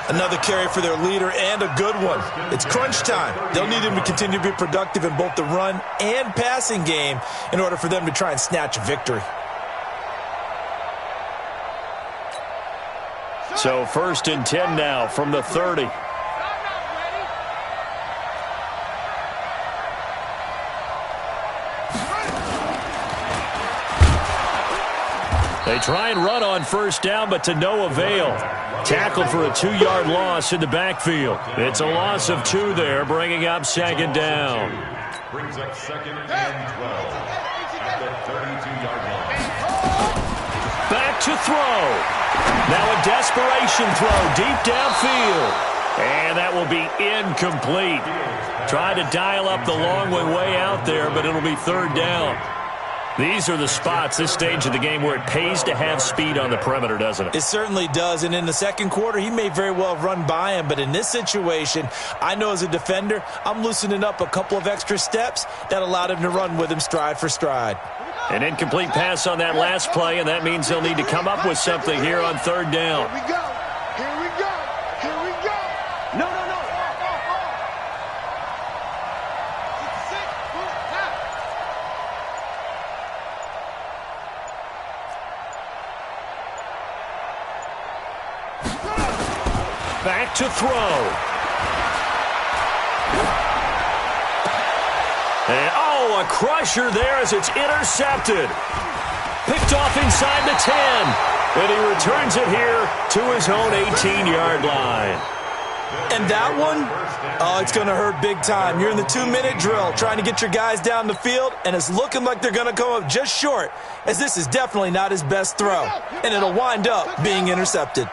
Another carry for their leader and a good one. It's crunch time. They'll need him to continue to be productive in both the run and passing game in order for them to try and snatch a victory. So 1st and 10 now from the 30. They try and run on first down, but to no avail. Tackled for a 2-yard loss in the backfield. It's a loss of 2 there, bringing up 2nd down. Brings up 2nd and 12 at the 32-yard line. Back to throw. Now a desperation throw deep downfield. And that will be incomplete. Tried to dial up the long way out there, but it'll be third down. These are the spots, this stage of the game, where it pays to have speed on the perimeter, doesn't it? It certainly does, and in the second quarter, he may very well have run by him, but in this situation, I know as a defender, I'm loosening up a couple of extra steps that allowed him to run with him stride for stride. An incomplete pass on that last play, and that means they'll need to come up with something here on third down. Here we go. Here we go. Here we go. No, no, no. Back to throw. And, oh, a crusher there as it's intercepted. Picked off inside the 10. And he returns it here to his own 18-yard line. And that one, oh, it's going to hurt big time. You're in the 2-minute drill trying to get your guys down the field, and it's looking like they're going to come up just short, as this is definitely not his best throw. And it'll wind up being intercepted.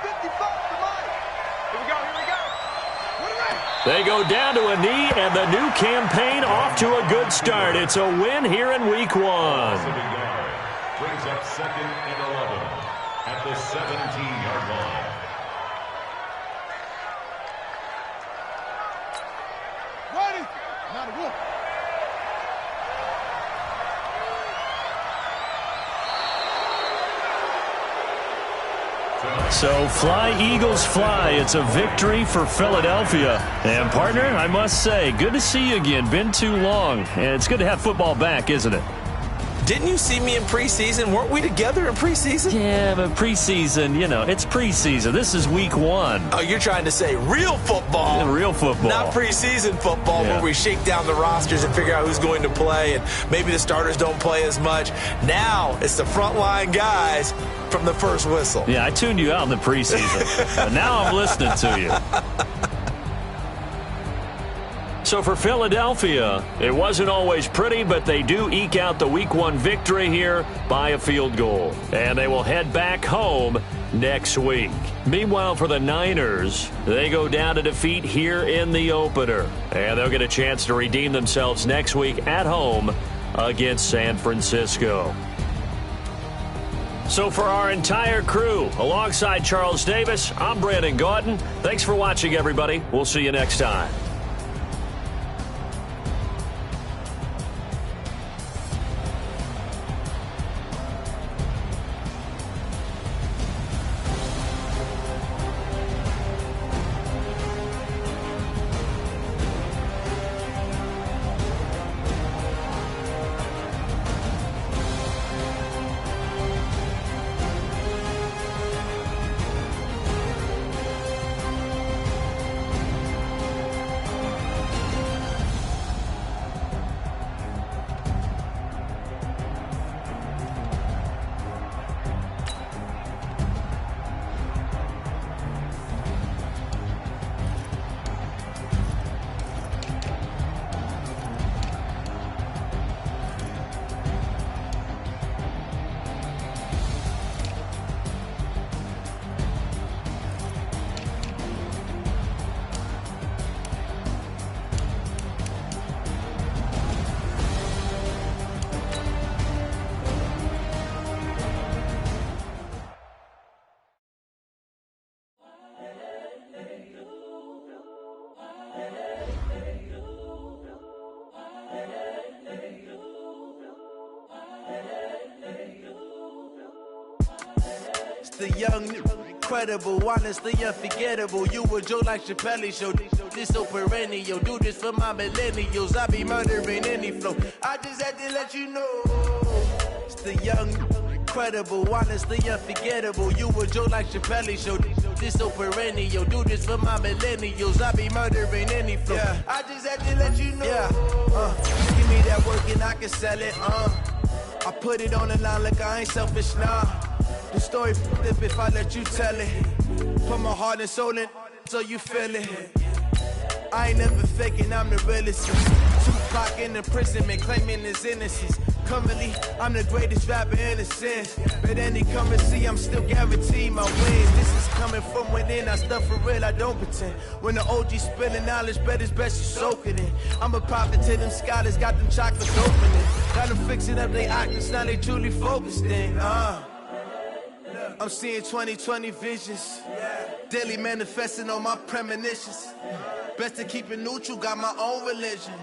They go down to a knee, and the new campaign off to a good start. It's a win here in Week 1. Brings up second and 11 at the 17-yard line. Ready? Not a whoop. So fly, Eagles, fly. It's a victory for Philadelphia. And, partner, I must say, good to see you again. Been too long. And it's good to have football back, isn't it? Didn't you see me in preseason? Weren't we together in preseason? Yeah, but preseason, you know, it's preseason. This is Week 1. Oh, you're trying to say real football. Yeah, real football. Not preseason football, Yeah. where we shake down the rosters and figure out who's going to play, and maybe the starters don't play as much. Now it's the frontline guys from the first whistle. Yeah, I tuned you out in the preseason. But now I'm listening to you. So for Philadelphia, it wasn't always pretty, but they do eke out the Week 1 victory here by a field goal. And they will head back home next week. Meanwhile, for the Niners, they go down to defeat here in the opener. And they'll get a chance to redeem themselves next week at home against San Francisco. So for our entire crew, alongside Charles Davis, I'm Brandon Gaudin. Thanks for watching, everybody. We'll see you next time. The young, incredible, honestly unforgettable. You a Joe like Chappelle show. This so perennial. Do this for my millennials. I be murdering any flow. I just had to let you know. It's the young, incredible, honestly unforgettable. You a Joe like Chappelle show. This so perennial. Do this for my millennials. I be murdering any flow. Yeah. I just had to let you know. Yeah. Give me that work and I can sell it. I put it on the line like I ain't selfish, nah. The story flip if I let you tell it. Put my heart and soul in so you feel it. I ain't never faking, I'm the realest. Tupac in imprisonment, claiming his innocence. Currently, I'm the greatest rapper in a sense. But any currency, I'm still guaranteed my wins. This is coming from within, I stuff for real, I don't pretend. When the OG spilling knowledge, bet it's best you soak it in. I'm a prophet to them scholars, got them chocolates opening. Got them fixing up they octaves, now they truly focused in. I'm seeing 2020 visions. Daily manifesting on my premonitions. Best to keep it neutral, got my own religion.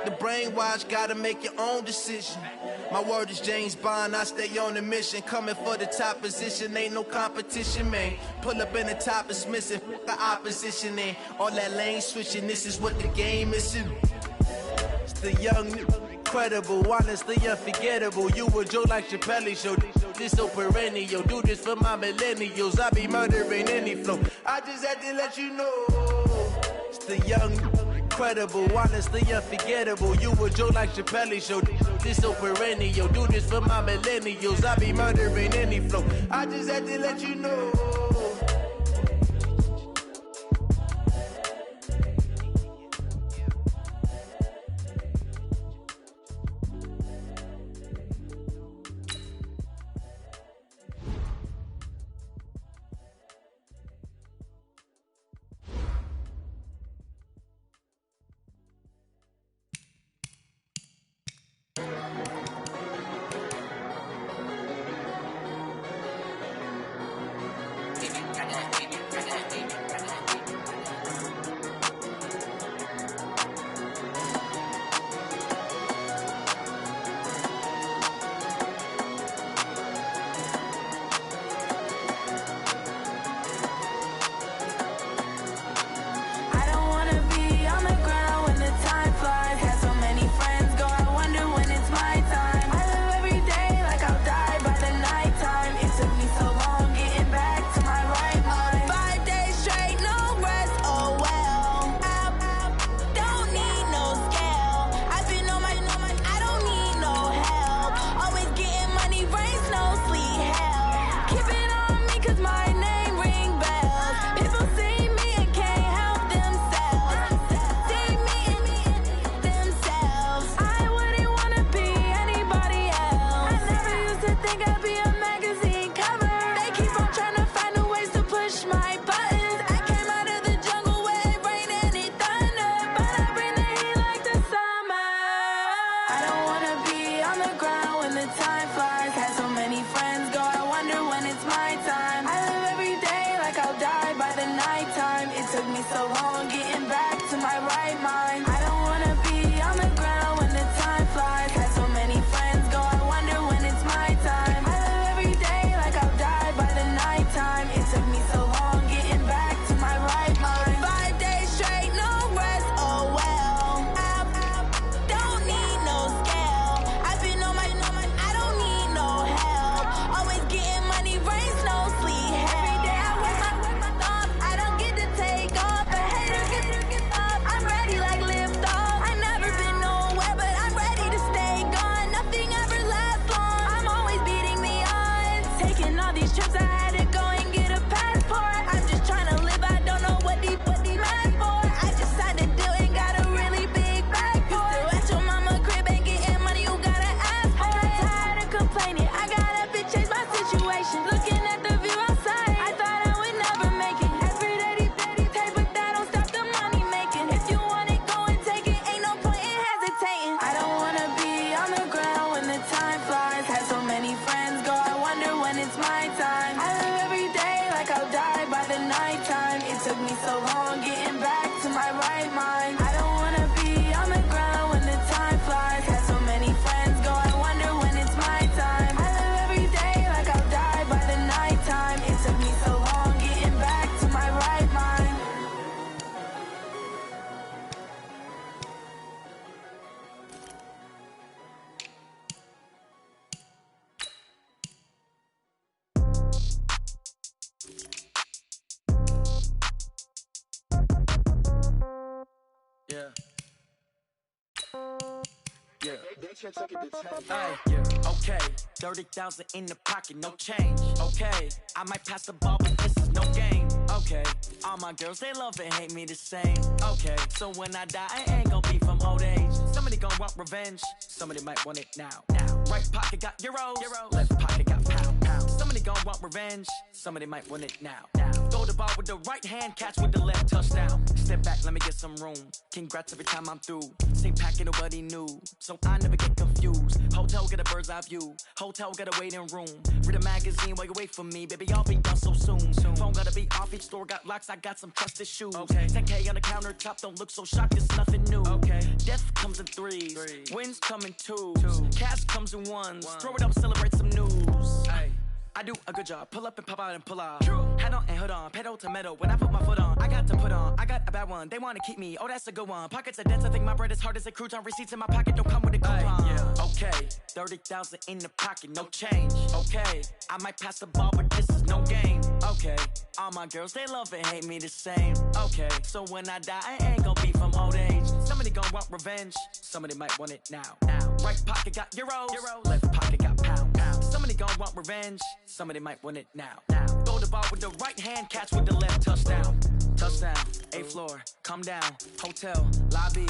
The brainwash, gotta make your own decision. My word is James Bond, I stay on a mission. Coming for the top position, ain't no competition, man. Pull up in the top, it's missing, the opposition in. All that lane switching, this is what the game is in. It's the young, incredible, honestly unforgettable. You a Joe like Chappelle show. This so perennial, do this for my millennials. I be murdering any flow. I just had to let you know. It's the young, incredible, honestly unforgettable. You a Joe like Chappelle show. This so perennial, do this for my millennials. I be murdering any flow. I just had to let you know. Okay, 30,000 in the pocket, no change. Okay, I might pass the ball, but this is no game. Okay, all my girls, they love and hate me the same. Okay, so when I die, I ain't gonna be from old age. Somebody gonna want revenge, somebody might want it now. Right pocket got euros, left pocket got pound. Somebody gon' want revenge, somebody might win it now. Throw the ball with the right hand, catch with the left, touchdown. Step back, let me get some room. Congrats every time I'm through. Same packet, nobody knew, so I never get confused. Hotel get a bird's eye view, hotel get a waiting room. Read a magazine while you wait for me, baby, I'll be done so soon. Phone gotta be off, each store got locks, I got some trusted shoes. 10K on the countertop, don't look so shocked, it's nothing new. Death comes in threes, wins come in twos, cash comes in ones. Throw it up, celebrate some news. I do a good job, pull up and pop out and pull out. Head on and hood on, pedal to metal. When I put my foot on, I got to put on. I got a bad one, they wanna keep me, oh that's a good one. Pockets are dense, I think my bread is hard as a crouton. Receipts in my pocket don't come with a coupon. Okay, 30,000 in the pocket, no change. Okay, I might pass the ball, but this is no game. Okay, all my girls, they love and hate me the same. Okay, so when I die, I ain't gonna be from old age. Somebody gon' want revenge, somebody might want it now. Right pocket got euros, left pocket got pound. Somebody gon' want revenge, somebody might win it now. Throw the ball with the right hand, catch with the left, touchdown. Touchdown, 8th floor, come down, hotel, lobby.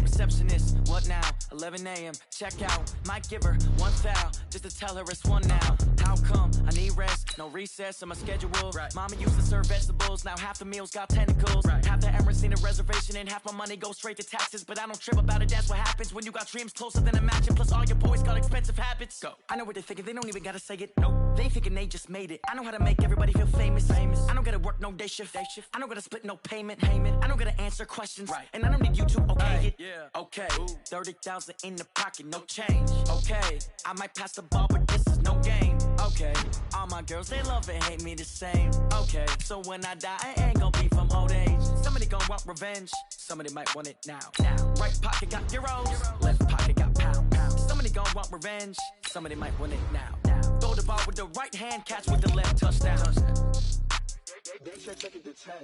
Receptionist, what now? 11 a.m. check out. Might give her one foul just to tell her it's one now. How come? I need rest, no recess in my schedule. Mama used to serve vegetables, now half the meals got tentacles. Half the Emirates need a reservation and half my money goes straight to taxes. But I don't trip about it, that's what happens when you got dreams closer than a match. And plus all your boys got expensive habits. Go. I know what they're thinking, they don't even gotta say it. Nope. They thinking they just made it. I know how to make everybody feel famous. I don't gotta work no day shift. I don't gotta split no payment. I don't gotta answer questions. And I don't need you to okay it. Okay, 30,000 in the pocket, no change. Okay, I might pass the ball, but this is no game. Okay, all my girls, they love and hate me the same. Okay, so when I die, I ain't gonna be from old age. Somebody gon' want revenge, somebody might want it now. Right pocket got euros, left pocket got pound. Somebody gon' want revenge, somebody might want it now. Throw the ball with the right hand, catch with the left, touchdown. They should take it to 10.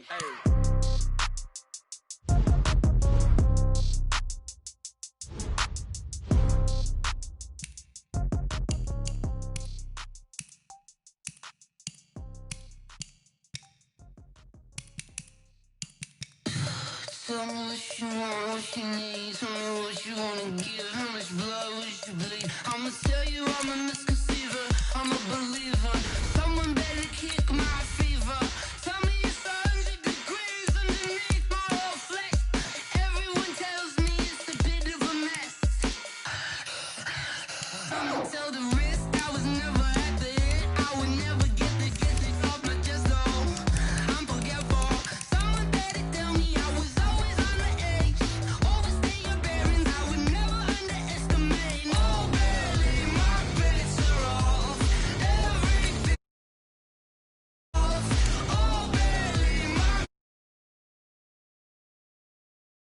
Tell me what you want, what you need. Tell me what you wanna give. How much blood